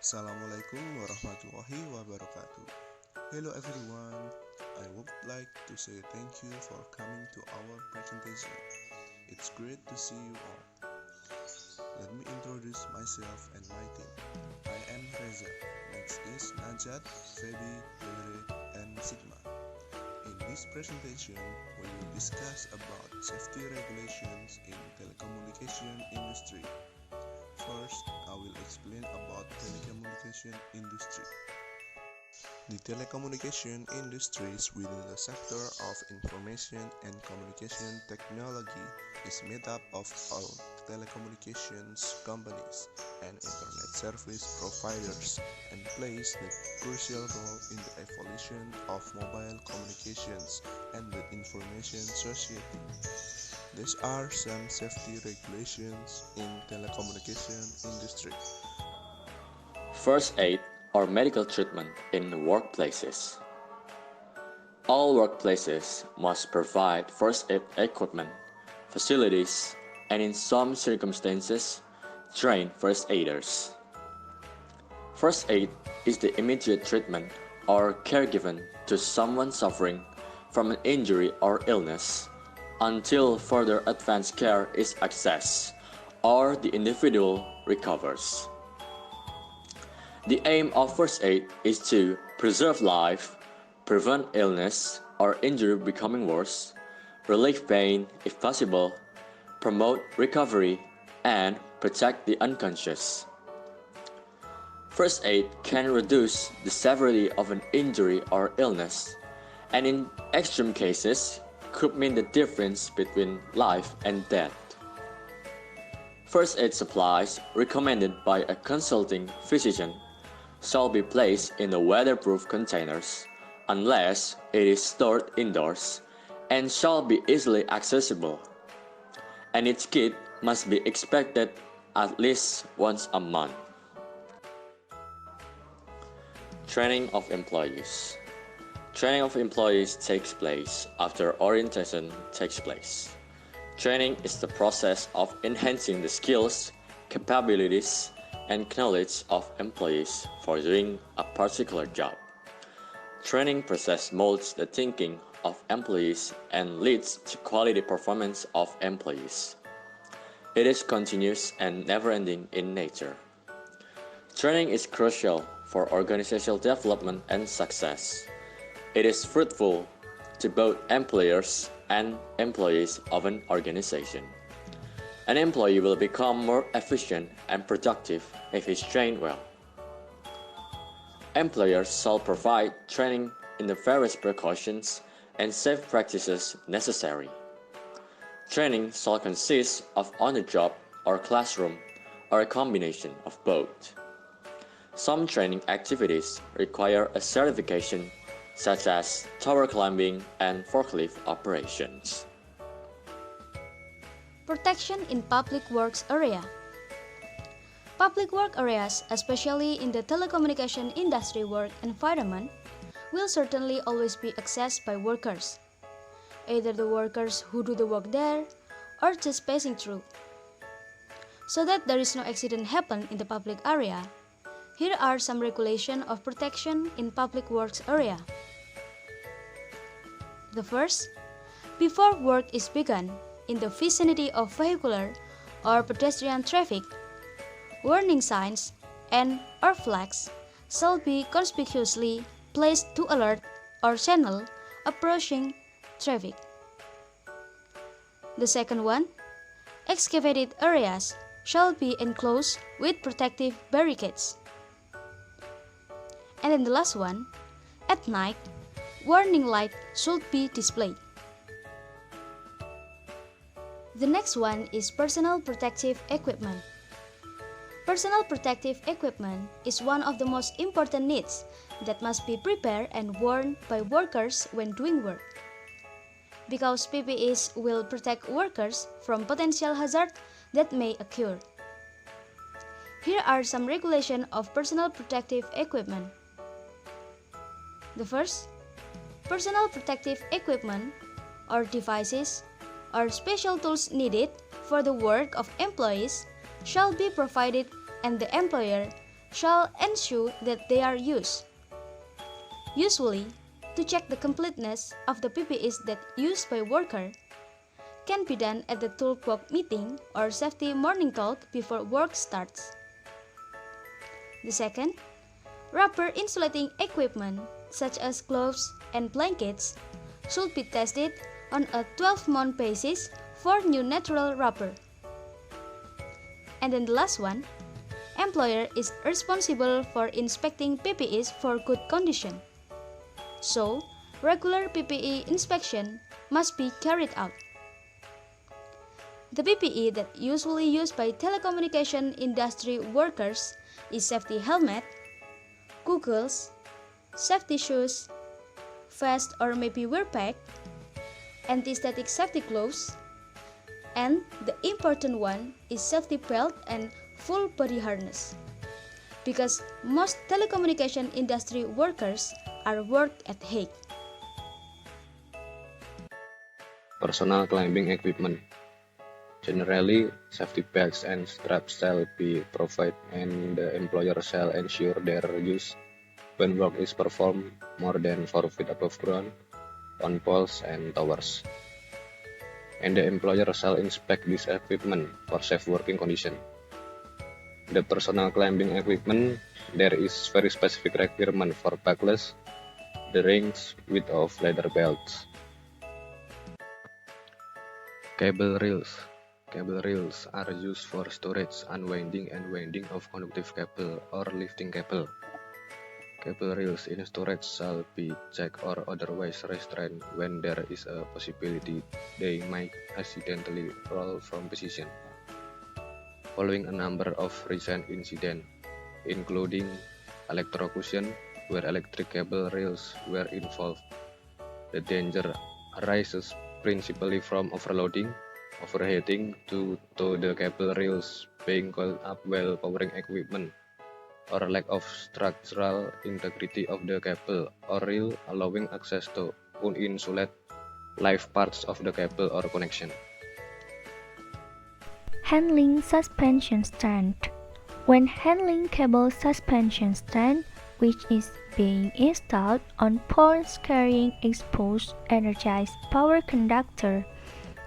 Assalamualaikum warahmatullahi wabarakatuh. Hello everyone. I would like to say thank you for coming to our presentation. It's great to see you all. Let me introduce myself and my team. I am Reza. Next is Najad, Vebiana, and Sigma. In this presentation, we will discuss about safety regulations in telecommunication industry. First, I will explain about telecommunication industry. The telecommunication industry is within the sector of information and communication technology is made up of all telecommunications companies and internet service providers and plays the crucial role in the evolution of mobile communications and the information society. These are some safety regulations in telecommunication industry. First aid or medical treatment in workplaces. All workplaces must provide first aid equipment, facilities, and in some circumstances, train first aiders. First aid is the immediate treatment or care given to someone suffering from an injury or illness until further advanced care is accessed or the individual recovers. The aim of first aid is to preserve life, prevent illness or injury becoming worse, relieve pain if possible, promote recovery, and protect the unconscious. First aid can reduce the severity of an injury or illness, and in extreme cases, could mean the difference between life and death. First aid supplies recommended by a consulting physician shall be placed in the weatherproof containers unless it is stored indoors and shall be easily accessible. And its kit must be expected at least once a month. Training of employees. Training of employees takes place after orientation takes place. Training is the process of enhancing the skills, capabilities, and knowledge of employees for doing a particular job. Training process molds the thinking of employees and leads to quality performance of employees. It is continuous and never-ending in nature. Training is crucial for organizational development and success. It is fruitful to both employers and employees of an organization. An employee will become more efficient and productive if he is trained well. Employers shall provide training in the various precautions and safe practices necessary. Training shall consist of on-the-job or classroom or a combination of both. Some training activities require a certification such as tower climbing and forklift operations. Protection in public works area. Public work areas, especially in the telecommunication industry work environment, will certainly always be accessed by workers, either the workers who do the work there or just passing through. So that there is no accident happen in the public area, here are some regulations of protection in public works area. The first, before work is begun in the vicinity of vehicular or pedestrian traffic, warning signs and/or flags shall be conspicuously placed to alert or signal approaching traffic. The second one, excavated areas shall be enclosed with protective barricades. And then the last one, at night, warning light should be displayed. The next one is personal protective equipment. Personal protective equipment is one of the most important needs that must be prepared and worn by workers when doing work. Because PPEs will protect workers from potential hazards that may occur. Here are some regulations of personal protective equipment. The first, personal protective equipment or devices or special tools needed for the work of employees shall be provided and the employer shall ensure that they are used. Usually, to check the completeness of the PPEs that used by worker can be done at the Kelompok meeting or safety morning talk before work starts. The second, rubber insulating equipment such as gloves and blankets should be tested on a 12-month basis for new natural rubber. And then the last one, employer is responsible for inspecting PPEs for good condition. So, regular PPE inspection must be carried out. The PPE that usually used by telecommunication industry workers is safety helmet, goggles, safety shoes, vest or maybe wear pack, anti-static safety gloves, and the important one is safety belt and full body harness. Because most telecommunication industry workers are work at height. Personal climbing equipment. Generally, safety belts and straps shall be provided and the employer shall ensure their use when work is performed more than 4 feet above ground, on poles and towers. And the employer shall inspect this equipment for safe working condition. The personal climbing equipment, there is very specific requirement for backless, the range width of leather belts. Cable reels. Cable reels are used for storage, unwinding and winding of conductive cable or lifting cable. Cable reels in storage shall be checked or otherwise restrained when there is a possibility they might accidentally roll from position. Following a number of recent incidents, including electrocution, where electric cable reels were involved, the danger arises principally from overloading, overheating due to the cable reels being coiled up while powering equipment, or lack of structural integrity of the cable or reel allowing access to uninsulated live parts of the cable or connection. Handling suspension stand. When handling cable suspension stand, which is being installed on poles carrying exposed energized power conductor,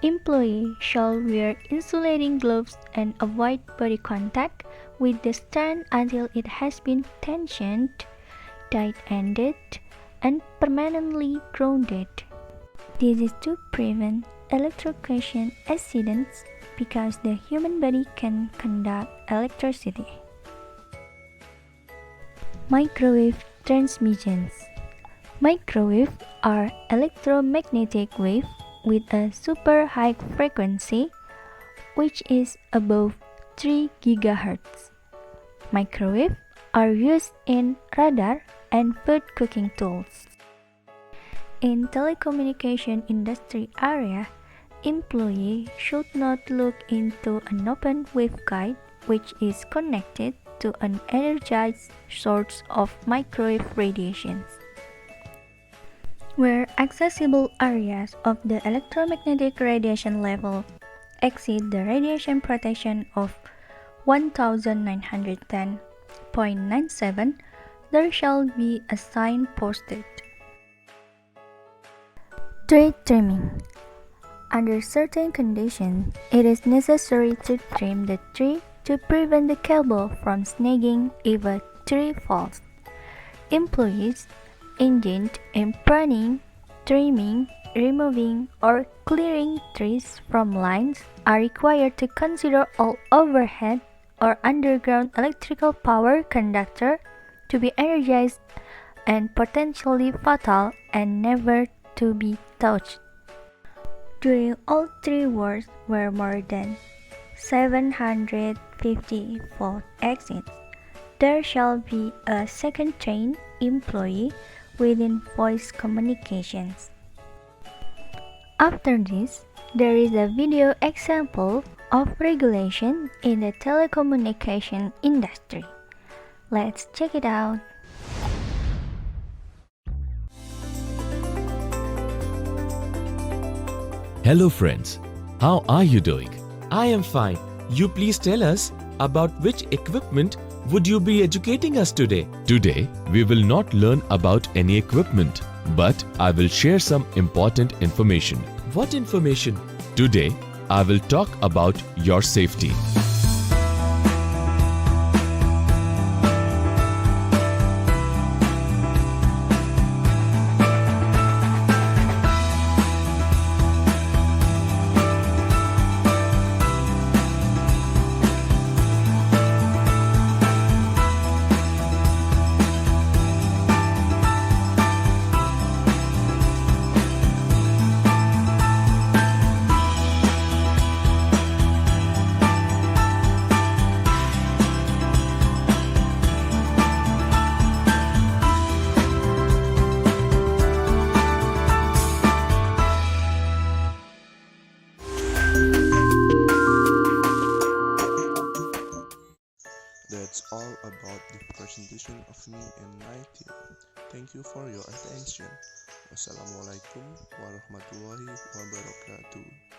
employee shall wear insulating gloves and avoid body contact with the stand until it has been tensioned, tight-ended, and permanently grounded. This is to prevent electrocution accidents because the human body can conduct electricity. Microwave transmissions. Microwave are electromagnetic waves with a super high frequency, which is above 3 GHz. Microwave are used in radar and food cooking tools. In telecommunication industry area, employee should not look into an open waveguide which is connected to an energized source of microwave radiations. Where accessible areas of the electromagnetic radiation level exceed the radiation protection of 1910.97, there shall be a sign posted. Tree trimming. Under certain conditions, it is necessary to trim the tree to prevent the cable from snagging if a tree falls. Employees engaged in pruning, trimming, removing, or clearing trees from lines are required to consider all overhead or underground electrical power conductor to be energized and potentially fatal and never to be touched. During all tree works where more than 750 volt exits, there shall be a second trained employee within voice communications. After this, there is a video example of regulation in the telecommunication industry. Let's check it out. Hello friends, how are you doing? I am fine. You please tell us about which equipment would you be educating us today? Today, we will not learn about any equipment, but I will share some important information. What information? Today, I will talk about your safety. That's all about the presentation of me and my team. Thank you for your attention. Wassalamualaikum warahmatullahi wabarakatuh.